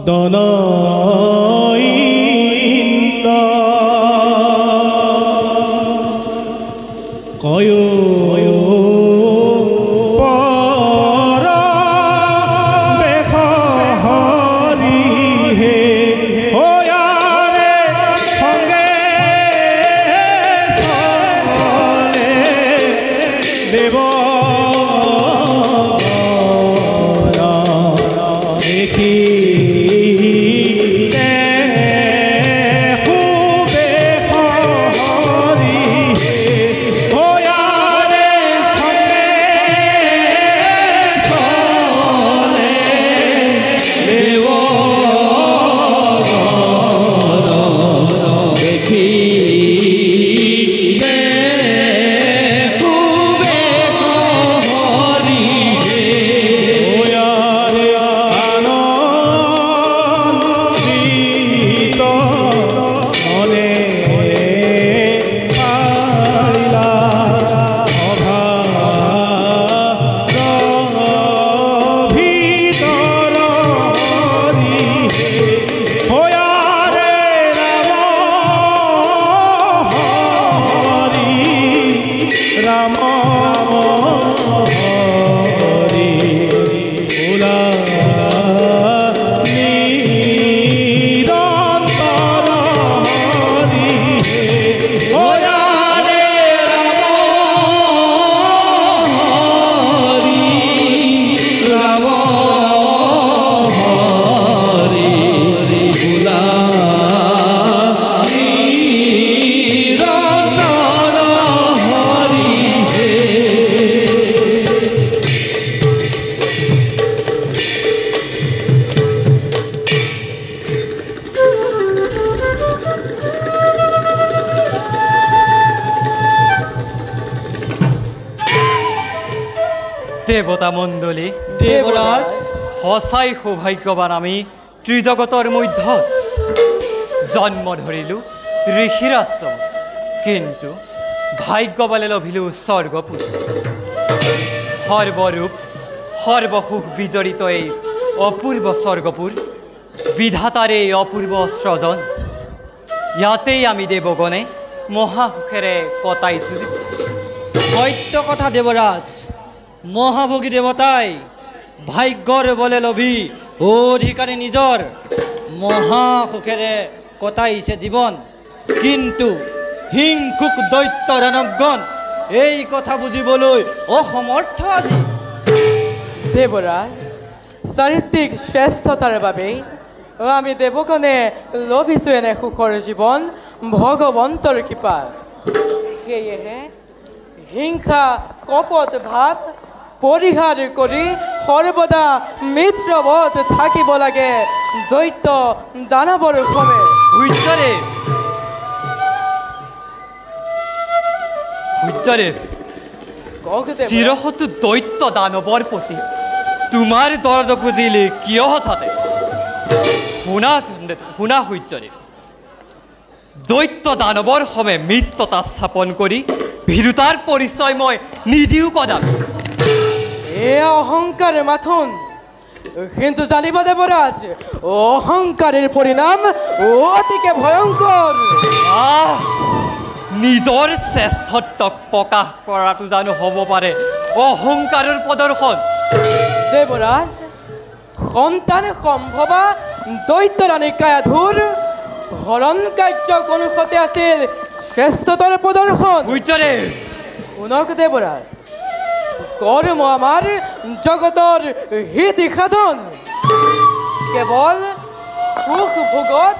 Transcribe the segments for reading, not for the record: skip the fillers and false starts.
দনইন্দ কয় পৰ বেখহৰি হে হয়াৰে সঙ্গে চলে দেব দেখি দেবতা মণ্ডলী দেবৰাজ সঁচাই সৌভাগ্যৱান আমি ত্ৰিজগতৰ মধ্যত জন্ম ধৰিলো ঋষিৰ আশ্ৰম কিন্তু ভাগ্য বলে লভিলো স্বৰ্গপুৰ সৰ্বৰূপ সৰ্বসুখ বিজড়িত এই অপূৰ্ব স্বৰ্গপুৰ বিধাতাৰ এই অপূৰ্ব সৃজন ইয়াতেই আমি দেৱগণে মহাসুখেৰে কটাইছো সত্য কথা দেবৰাজ মহাভোগী দেবতাই ভাগ্যৰ বলে লভি অধিকাৰী নিজৰ মহাসুখেৰে কটাইছে জীৱন কিন্তু হিংসুক দৈত্য দানৱগণ এই কথা বুজিবলৈ অসমৰ্থ আজি দেবৰাজ চাৰিত্ৰিক শ্ৰেষ্ঠতাৰ বাবে আমি দেৱগণে লভিছোঁ এনে সুখৰ জীৱন ভগৱন্তৰ কৃপাত সেয়েহে হিংসা কপট ভাৱ পৰিহাৰ কৰি সৰ্বদা মিত্ৰবধ থাকিব লাগে দৈত্য দানৱৰ সবে সূৰ্যদেৱ চিৰহতু দৈত্য দানৱৰ প্ৰতি তোমাৰ দৰ্দ বুজিলে কিয় হঠাতে শুনা সূৰ্যদেৱ দৈত্য দানৱৰ সবে মিত্ৰতা স্থাপন কৰি ভীৰুতাৰ পৰিচয় মই নিদিওঁ কদাপি এয়া অহংকাৰ মাথোন কিন্তু জানিব দেবৰাজ অহংকাৰেৰ পৰিণাম অতিকে ভয়ঙ্কৰ নিজৰ শ্ৰেষ্ঠত্বক প্ৰকাশ কৰাটো জানো হ'ব পাৰে অহংকাৰৰ প্ৰদৰ্শন দেবৰাজ সন্তান সম্ভৱা দৈত্য ৰাণী কায়াধুৰ হৰণ কাৰ্য অনুসতে আছিল শ্ৰেষ্ঠতাৰ প্ৰদৰ্শন সূৰ্যদেৱ শুনক দেবৰাজ কৰ্ম আমাৰ জগতৰ হিত সাধন কেৱল সুখ ভোগত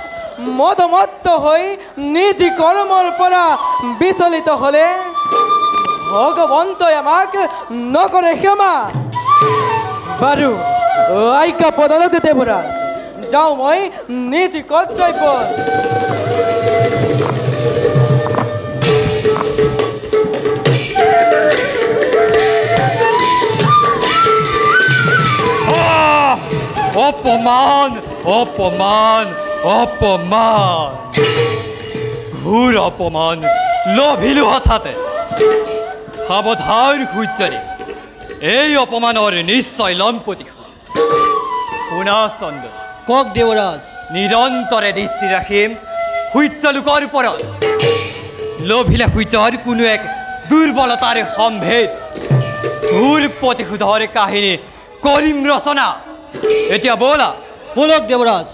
মদমত্ত হৈ নিজ কৰ্মৰ পৰা বিচলিত হলে ভগৱন্তই আমাক নকৰে ক্ষমা বাৰু আইকা পদলক দেবৰাজ যাওঁ মই নিজ কৰ্তব্য অপমান অপমান অপমান ঘোৰ অপমান লভিলো হঠাতে সাৱধান সূৰ্যদেৱ এই অপমানৰ নিশ্চয় লম প্ৰতিশোধ শুনা চন্দ্ৰ কওক দেৱৰাজ। নিৰন্তৰে দৃষ্টি ৰাখিম সূৰ্যলোকৰ ওপৰত। লোভিলে সূৰ্যৰ কোনো এক দুৰ্বলতাৰ সম্ভেদ ভুল প্ৰতিশোধৰ কাহিনী কৰিম ৰচনা। এতিয়া ব'লা। বলক দেৱৰাজ।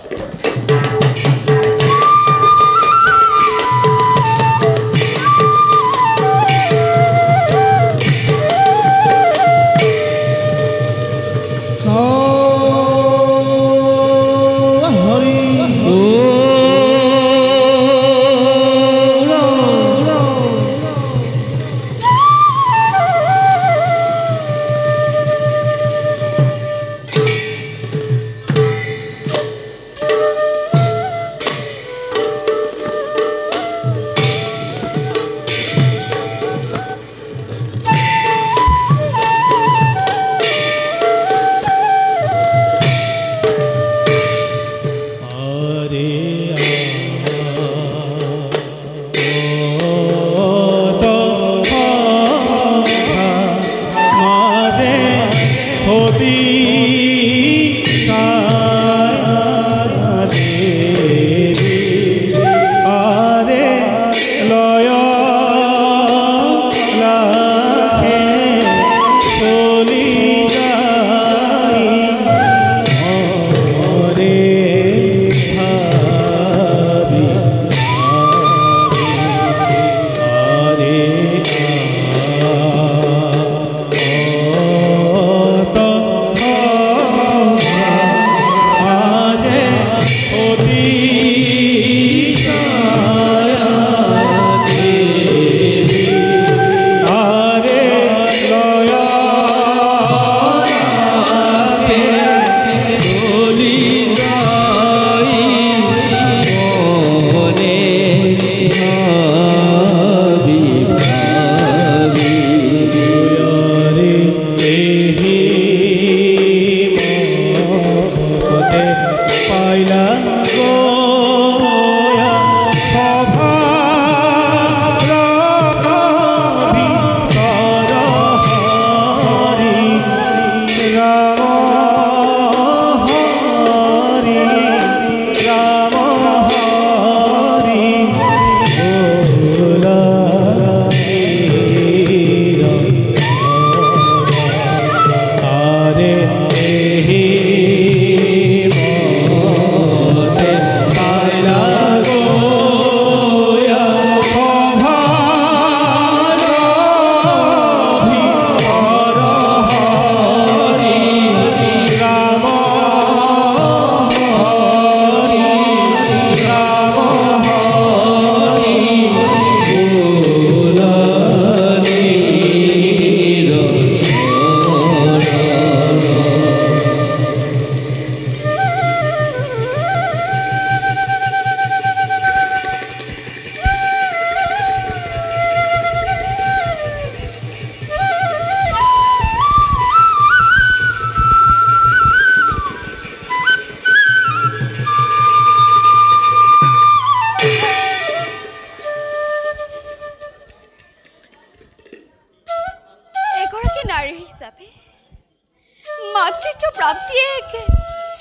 মাতৃত্ব প্ৰাপ্তি এক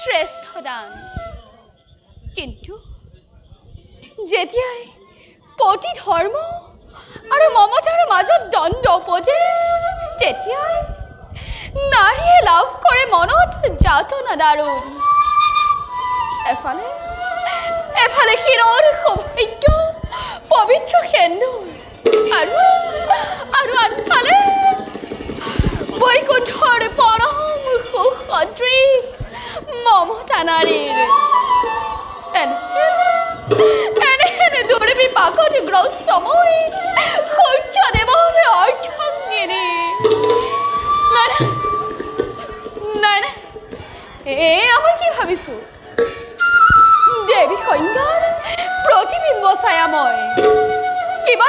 শ্ৰেষ্ঠ দান, কিন্তু যেতিয়াই পতি ধৰ্ম আৰু মমতাৰ মাজত দ্বন্দ্ব উপজে, তেতিয়াই নাৰীয়ে লাভ কৰে মনত যাতনা দাৰুণ। এফালে শিৰৰ সৌভাগ্য পবিত্ৰ সেন্দুৰ আৰু আনফালে বৈকুণ্ঠৰ পৰম সুসদৃশ মমতা নাৰীৰ। এনে দুৰ্বিপাকত গ্ৰস্ত মই সূৰ্যদেৱৰ অৰ্ধাংগিনী। নাই মই কি ভাবিছো, দেৱী সংজ্ঞাৰ প্ৰতিবিম্ব ছায়া মই কিবা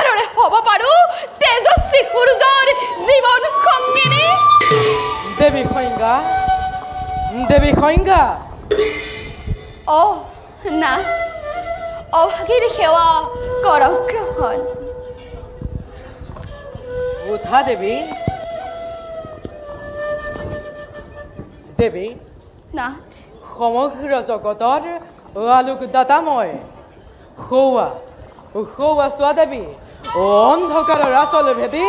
দৰে হ'ব পাৰো তেজস্বী সূৰ্যৰ জীৱন সংগিনী। দেৱী সংজ্ঞা নাথ, অভাগীৰ সেৱা কৰক গ্ৰহণ। উঠা দেৱী নাথ, সমগ্ৰ জগতৰ আলোকদাতা মই সৌৱা চোৱা দেৱী অন্ধকাৰৰ আচল ভেদি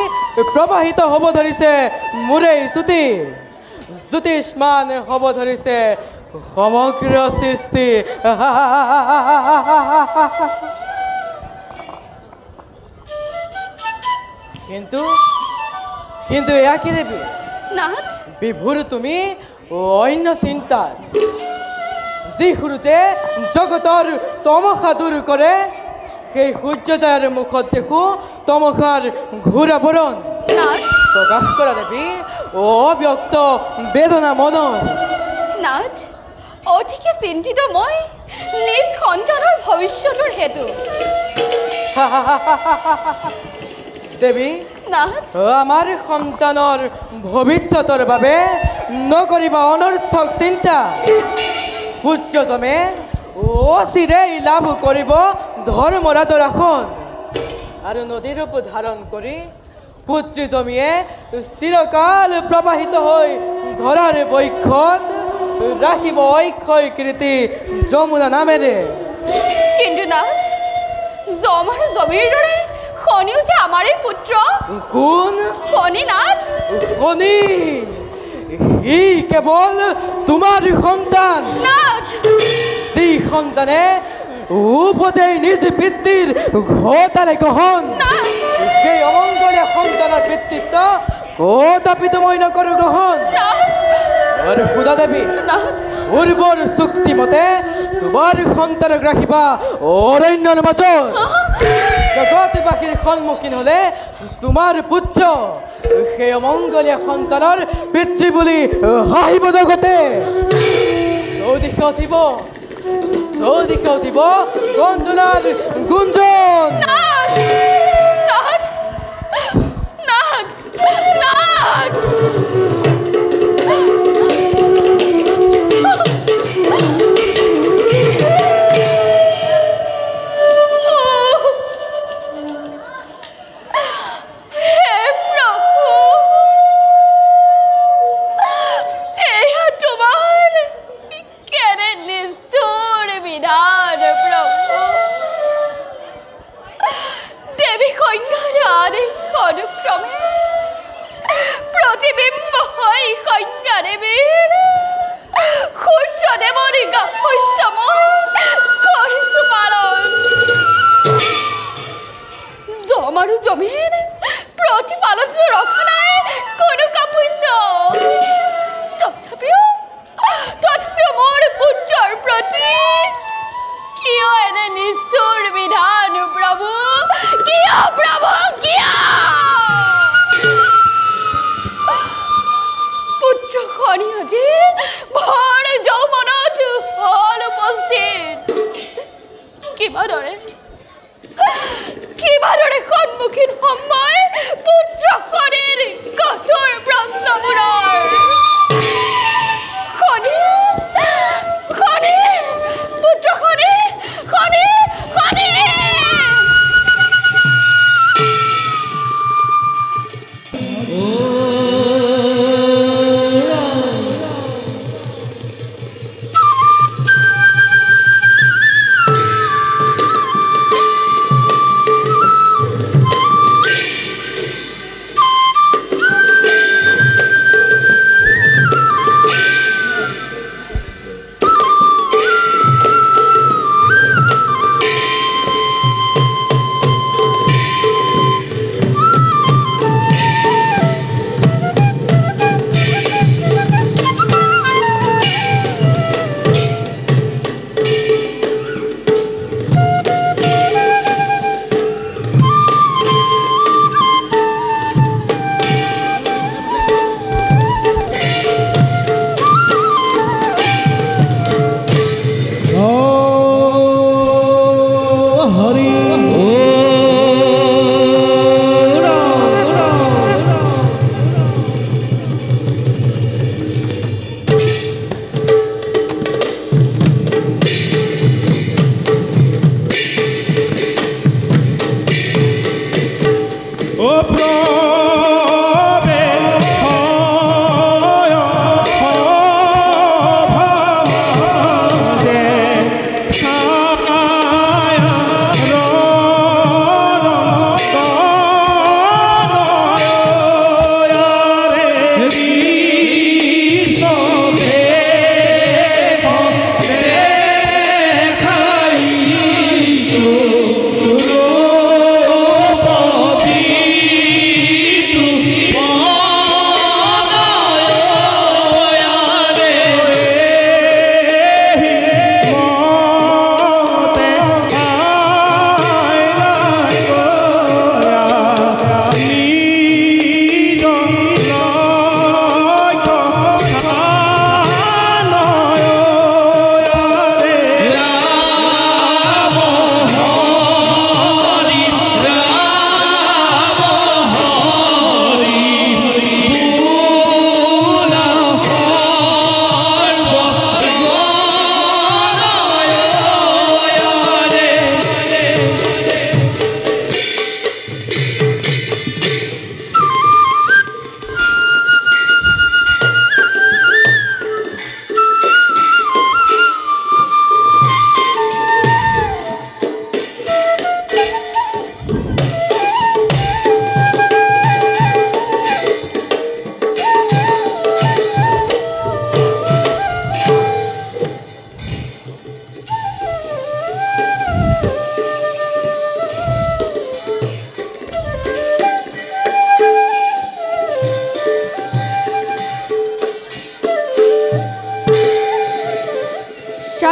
প্ৰবাহিত হ'ব ধৰিছে মোৰে জ্যোতি জ্যোতিষ্মান হ'ব ধৰিছে সমগ্ৰ সৃষ্টি কিন্তু এয়া কি দেৱী নাথ বিভুৰ তুমি অন্য চিন্তাত যি সূৰ্যে জগতৰ তমসা দূৰ কৰে সেই সূৰ্যোদয়ৰ মুখত দেখো তমসাৰ ঘূৰা বৰণ নাথ প্ৰকাশ কৰা দেৱী অব্যক্ত বেদনা মনৰ নাথ অধিকে চিন্তিত মই নিজ সন্তানৰ ভৱিষ্যতৰ হেতু দেৱী নাথ আমাৰ সন্তানৰ ভৱিষ্যতৰ বাবে নকৰিবা অনৰ্থক চিন্তা সূৰ্যজমে অচিৰেই লাভ কৰিব ধৰ্মৰাজৰ আসন আৰু নদীৰ ৰূপ ধাৰণ কৰি পুত্ৰীজমীয়ে চিৰকাল প্ৰবাহিত হৈ ধৰাৰ বক্ষত ৰাখিব অক্ষয় কীৰ্তি যমুনা নামেৰে কিন্তু নাথ যম আৰু জমিৰ দৰে শনিও যে আমাৰেই পুত্ৰ কোন শনি নাথ শনি ই কেৱল তোমাৰ সন্তান নাথ যি সন্তানে উপজেই নিজ পিতৃৰ ঘটালে গ্ৰহণ নাথ সেই অমংগলীয়া সন্তানৰ পিতৃত্ব কদাপিতো মই নকৰোঁ গ্ৰহণ নাথ আৰু সুধা দেৱী নাথ পূৰ্বৰ চুক্তি মতে তোমাৰ সন্তানক ৰাখিবা অৰণ্যৰ মাজত জগতবাসীৰ সন্মুখীন হ'লে তোমাৰ পুত্ৰ সেই অমংগলীয়া সন্তানৰ পিতৃ বুলি হাঁহিব জগতে চৌদিশে উঠিব গঞ্জনাৰ গুঞ্জন নাথ নাথ নাথ অনুক্ৰমে প্ৰতিবিম্ব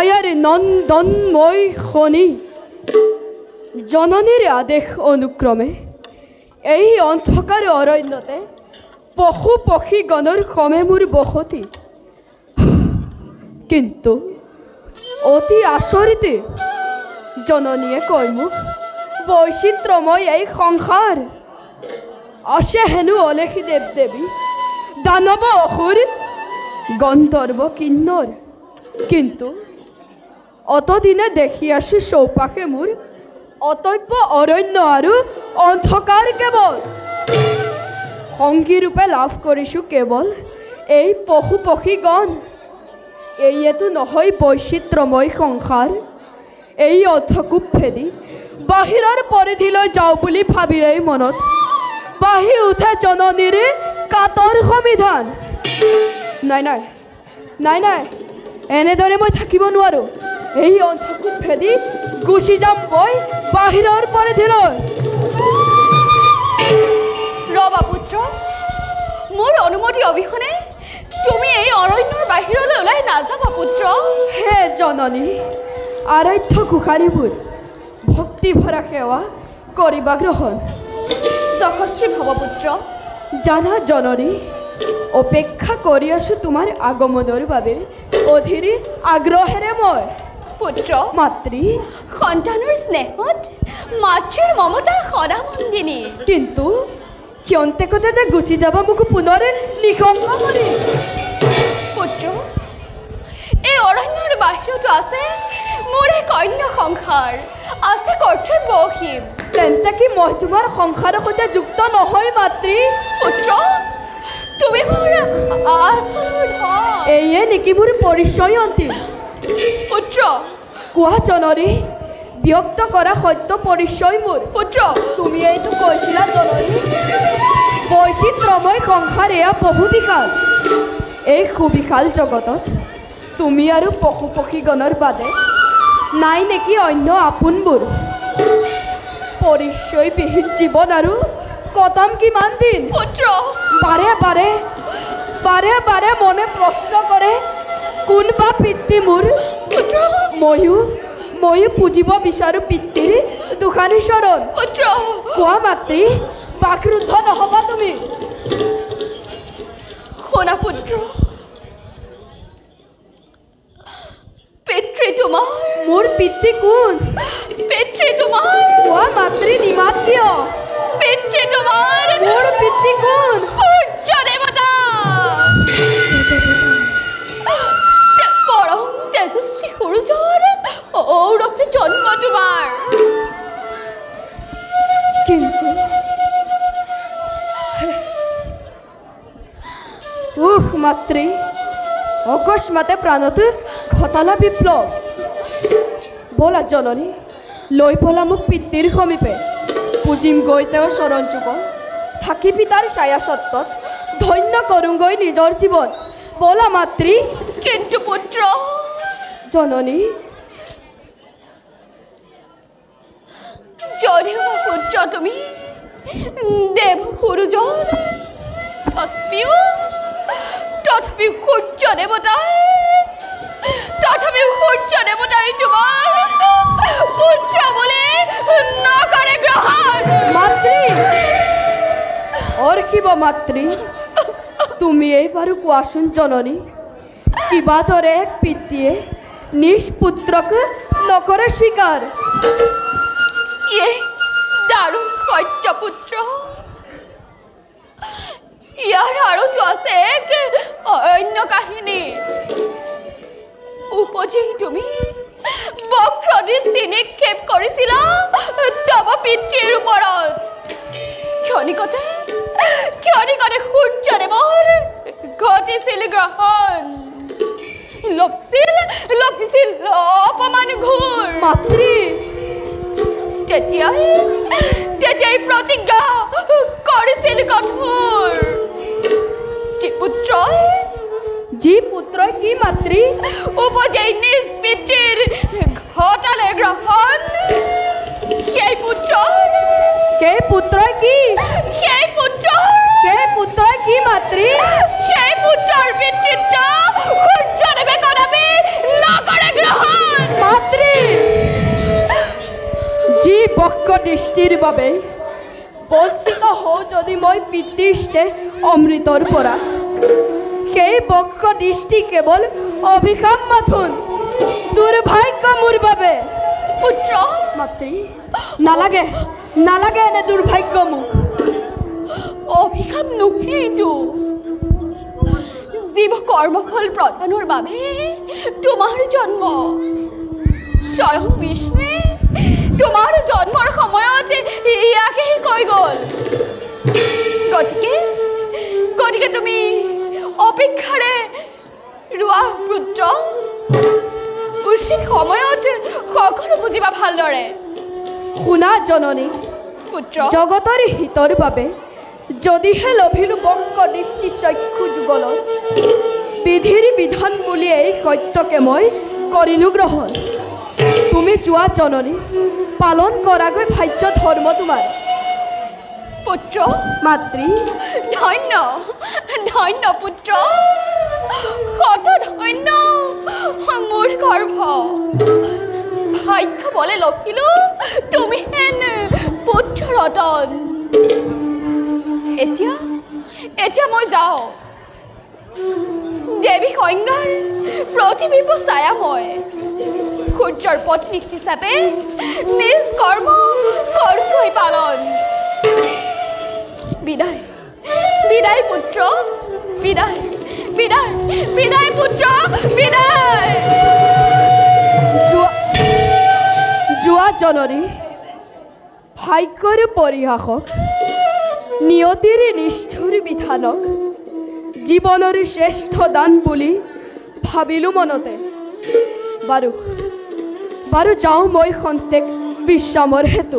মায়াৰ নন্দনময় খনি জননীৰ আদেশ অনুক্ৰমে এই অন্ধকাৰ অৰণ্যতে পশু পক্ষীগণৰ ক্ৰমে মোৰ বসতি। কিন্তু অতি আচৰিত জননীয়ে কয় মোক বৈচিত্ৰ্যময় এই সংসাৰ আছে হেনো অলেখী দেৱ দেৱী দানৱ অসুৰ গন্ধৰ্ব কিন্নৰ। কিন্তু অতদিনে দেখি আছো চৌপাশে মোৰ অতব্য অৰণ্য আৰু অন্ধকাৰ কেৱল। সংগী ৰূপে লাভ কৰিছোঁ কেৱল এই পশু পক্ষীগণ। এইয়েতো নহয় বৈচিত্ৰ্যময় সংসাৰ। এই অৰ্থকূপ ভেদি বাহিৰৰ পৰিধিলৈ যাওঁ বুলি ভাবিলেই মনত বাঢ়ি উঠে জননীৰ কাতৰ সমিধান। নাই নাই নাই নাই এনেদৰে মই থাকিব নোৱাৰোঁ। এই অন্ধকূপ ভেদি গুচি যাম মই বাহিৰৰ পৰিধিলৈ। ৰবা পুত্ৰ, মোৰ অনুমতি অবিহনে তুমি এই অৰণ্যৰ বাহিৰলৈ ওলাই নাযাবা পুত্ৰ। হে জননী, আৰাধ্য গোসাঁনীবোৰ ভক্তি ভৰা সেৱা কৰিবা গ্ৰহণ। যশস্বী ভৱ পুত্ৰ। জানা জননী, অপেক্ষা কৰি আছোঁ তোমাৰ আগমনৰ বাবে অধীৰ আগ্ৰহেৰে মই। পুত্ৰ, মাতৃ সন্তানৰ স্নেহত মাতৃৰ মমতা সদামন্দিনী। কিন্তু ক্ষন্তেকতে যে গুচি যাব মোক পুনৰ নিশংস কৰি। পুত্ৰ, এই অৰণ্যৰ বাহিৰতো আছে মোৰ এক অন্য সংসাৰ, আছে কৰ্তব্য অসীম। তেন্তে কি মই তোমাৰ সংসাৰৰ সৈতে যুক্ত নহয় মাতৃ? পুত্ৰ, তুমি মোৰ আচল ধন। এইয়ে নেকি মোৰ পৰিচয় অন্তিম? পুত্ৰ, কোৱা জননী, ব্যক্ত কৰা সত্য পৰিচয় মোৰ। পুত্ৰ, তুমি এইটো কৈছিলা জননী, বৈচিত্ৰ্যময় সংসাৰ এয়া বহু বিশাল। এই সুবিশাল জগতত তুমি আৰু পশু পক্ষীগণৰ বাদে নাই নেকি অন্য আপোনবোৰ? পৰিচয়বিহীন জীৱন আৰু কটাম কিমান দিন? পুত্ৰ, বাৰে বাৰে বাৰে বাৰে মনে প্ৰশ্ন কৰে কোনবা পিতৃ মোৰ? পুত্ৰ, ময়ো পুজিব বিচাৰোঁ পিতৃৰ দুখানি চৰণ। পুত্ৰ, কোৱা মাতৃ, বাকৰুদ্ধ নহবা তুমি? শুনা পুত্ৰ, পিতৃ তোমাৰ। মোৰ পিতৃ কোন? পিতৃ তোমাৰ। কোৱা মাতৃ, নিমাত কিয়? পিতৃ তোমাৰ। মোৰ পিতৃ কোন? সূৰ্য দেৱতা। পৰম তেজস্বী সূৰ্যৰ ঔৰসে জন্ম তোমাৰ। কিন্তু মাতৃ, অকস্মাতে প্ৰাণত ঘটালা বিপ্লৱ। ব'লা জননী, লৈ ব'লা মোক পিতৃৰ সমীপে। পুজিম গৈ তেওঁৰ চৰণ যুগল, থাকি পিতাৰ ছায়া সত্ৰত ধন্য কৰোঁগৈ নিজৰ জীৱন। ব'লা মাতৃ। কিন্তু পুত্ৰ, জননী, যদিও পুত্ৰ তুমি দেৱ সূৰ্যৰ, তথাপিও সূৰ্য দেৱতাই তোমাক পুত্ৰ বুলি নকৰে গ্ৰহণ। মাতৃ, অৰ্খিব মাতৃ, তুমি এইবাৰো কোৱাচোন জননী, কিবা দৰে এক পিতৃয়ে নিজ পুত্ৰক নকৰে স্বীকাৰ? এই দাৰুণ সত্য পুত্ৰ। ইয়াৰ আৰুতো আছে এক অন্য কাহিনী। উপজি তুমি বক্ৰ দৃষ্টি নিক্ষেপ কৰিছিলা তব পিতৃৰ ওপৰত। ক্ষণিকতে সূৰ্যদেৱৰ ঘটিছিল গ্ৰহণ। লভিছিল অপমান ঘোৰ। মাতৃ, তেতিয়াই প্ৰতিজ্ঞা কৰিছিল কঠোৰ। যি পুত্ৰই কি মাতৃ? উপজেই নিজ পিতৃৰ ঘটালে গ্ৰহণ। সেই পুত্ৰই কি? সেই পুত্ৰই কি মাতৃ? সেই পুত্ৰৰ পিতৃত্ব সূৰ্যদেৱে কদাপি নকৰে গ্ৰহণ। পিতৃৰ বাবে বঞ্চিত হওঁ যদি মই পিতৃষ্টে অমৃতৰ পৰা সেই বক্ষ দৃষ্টি কেৱল অভিশাপ মাথোন দুৰ্ভাগ্য মোৰ বাবে পুত্ৰ মাতৃ নালাগে নালাগে এনে দুৰ্ভাগ্য মোক অভিশাপ নহয়তো জীৱ কৰ্মফল প্ৰদানৰ বাবে তোমাৰ জন্ম স্বয়ং বিষ্ণুৱে তোমাৰ জন্মৰ সময়তে ইয়াকেই কৈ গ'ল গতিকে তুমি অপেক্ষাৰে ৰোৱা পুত্ৰ উচিত সময়ত সকলো বুজিবা ভালদৰে শুনা জননী পুত্ৰ জগতৰ হিতৰ বাবে যদিহে লভিলো বক্ষ দৃষ্টি চক্ষু যুগলত বিধিৰ বিধান বুলি এই সত্যকে মই কৰিলোঁ গ্ৰহণ তুমি যোৱা জননী পালন কৰাগৈ ভাজ্য ধৰ্ম তোমাৰ পুত্ৰ মাতৃ ধন্য ধন্য পুত্ৰ শত ধন্য মোৰ গৰ্ভ ভাগ্য বলে লভিলো তুমি হেন পুত্ৰ ৰতন এতিয়া মই যাওঁ দেৱী সংজ্ঞাৰ প্ৰতিবিম্ব ছায়া মই সূৰ্যৰ পত্নী হিচাপে নিজ কৰ্ম কৰোঁগৈ পালন বিদায় বিদায় পুত্ৰ বিদায় বিদায় বিদায় পুত্ৰ বিদায় যোৱা জননী ভাগ্যৰ পৰিহাসক নিয়তিৰ নিষ্ঠুৰ বিধানক জীৱনৰ শ্ৰেষ্ঠ দান বুলি ভাবিলোঁ মনতে বাৰু যাওঁ মই খন্তেক বিশ্ৰামৰ হেতু